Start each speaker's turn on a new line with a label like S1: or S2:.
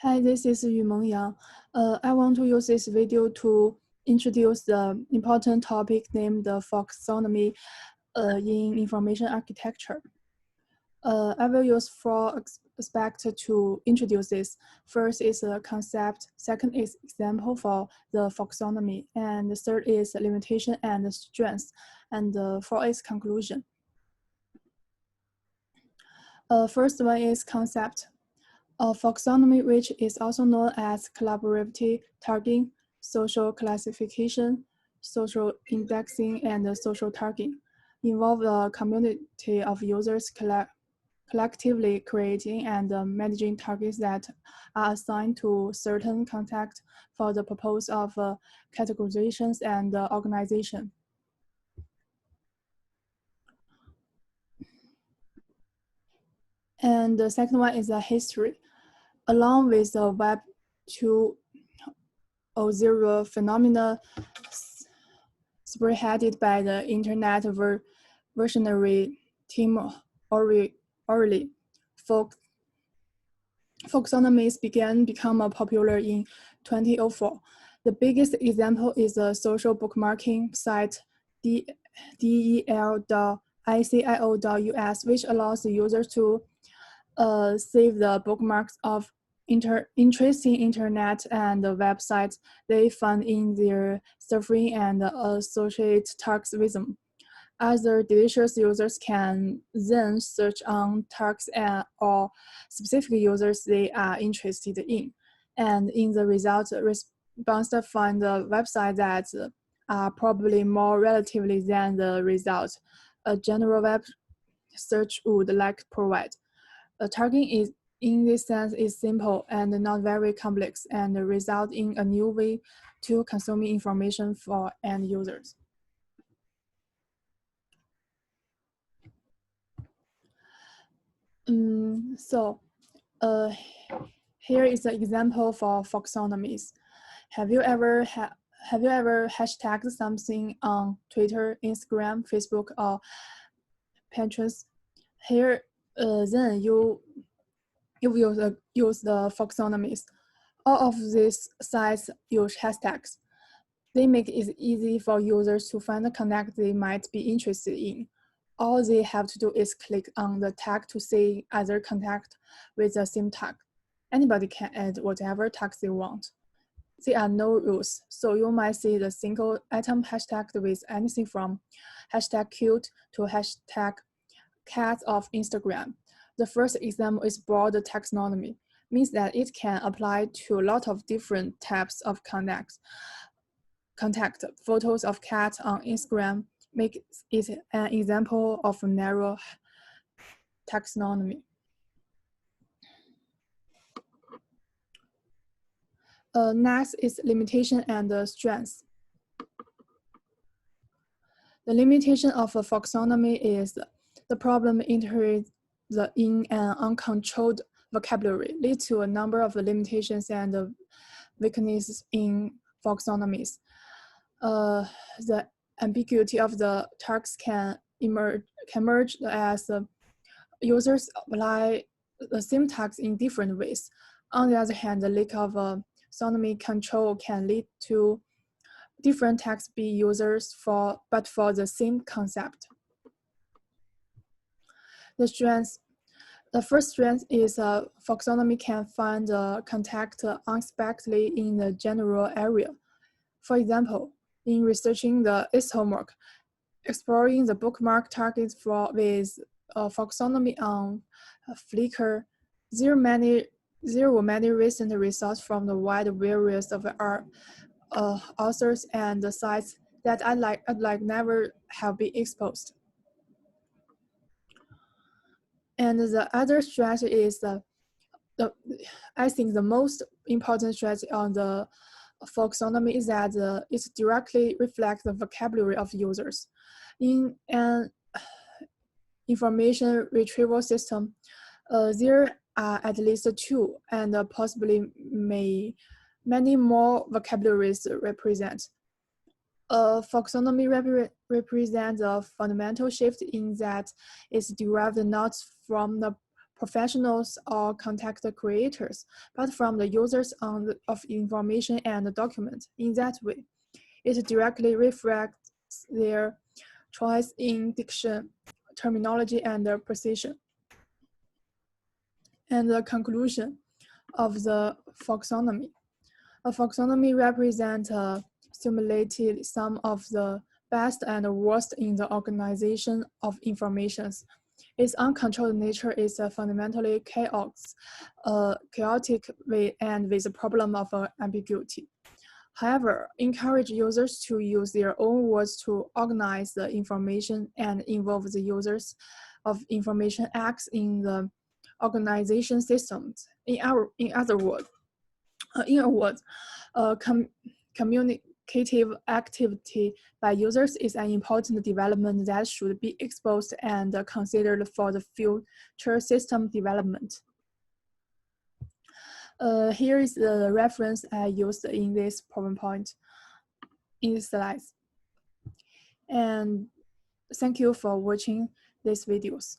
S1: Hi, this is Yumeng Yang. I want to use this video to introduce the important topic named folksonomy in information architecture. I will use four aspects to introduce this. First is a concept, second is example for the folksonomy, and the third is limitation and strength, and the fourth is conclusion. First one is concept. Folksonomy, which is also known as collaborative tagging, social classification, social indexing, and social tagging, involve a community of users collectively creating and managing targets that are assigned to certain contacts for the purpose of categorizations and organization. And the second one is a history. Along with the Web 2.0 phenomena spearheaded by the Internet versionary Tim O'Reilly, folksonomies began become popular in 2004. The biggest example is the social bookmarking site del.icio.us, which allows the users to save the bookmarks of interesting internet and websites they find in their surfing and associate tags with them. Other delicious users can then search on tags or specific users they are interested in, and in the result, response find the website that are probably more relatively than the result a general web search would like provide. Tagging is in this sense is simple and not very complex and result in a new way to consuming information for end users. Here is an example for folksonomies. Have you ever hashtagged something on Twitter, Instagram, Facebook, or Pinterest? Here, then you will use the folksonomies. All of these sites use hashtags. They make it easy for users to find the contact they might be interested in. All they have to do is click on the tag to see other contact with the same tag. Anybody can add whatever tags they want. There are no rules, so you might see the single item hashtagged with anything from hashtag cute to hashtag cat of Instagram. The first example is broad taxonomy, means that it can apply to a lot of different types of contact. Photos of cats on Instagram make it an example of narrow taxonomy. Next is limitation and strength. The limitation of a folksonomy is the problem entering in an uncontrolled vocabulary leads to a number of limitations and weaknesses in folksonomies. The ambiguity of the tags can emerge as users apply the same tags in different ways. On the other hand, the lack of sonomy control can lead to different tags be users but for the same concept. The first strength is folksonomy can find the contact unexpectedly in the general area. For example, in researching its homework, exploring the bookmark targets with folksonomy on Flickr, there were many recent results from the wide various of authors and the sites that I'd like never have been exposed. And the other strategy is I think the most important strategy on the folksonomy is that it directly reflects the vocabulary of users. In an information retrieval system, there are at least two and possibly many more vocabularies represent. Folksonomy represents a fundamental shift in that it's derived not from the professionals or content creators, but from the users of information and documents. In that way, it directly reflects their choice in diction, terminology, and precision. And the conclusion of the folksonomy. A folksonomy represents a simulated sum of the best and worst in the organization of informations. Its uncontrolled nature is fundamentally chaotic and with a problem of ambiguity. However, encourage users to use their own words to organize the information and involve the users of information acts in the organization systems. In other words, communicative activity by users is an important development that should be exposed and considered for the future system development. Here is the reference I used in this PowerPoint in the slides. And thank you for watching these videos.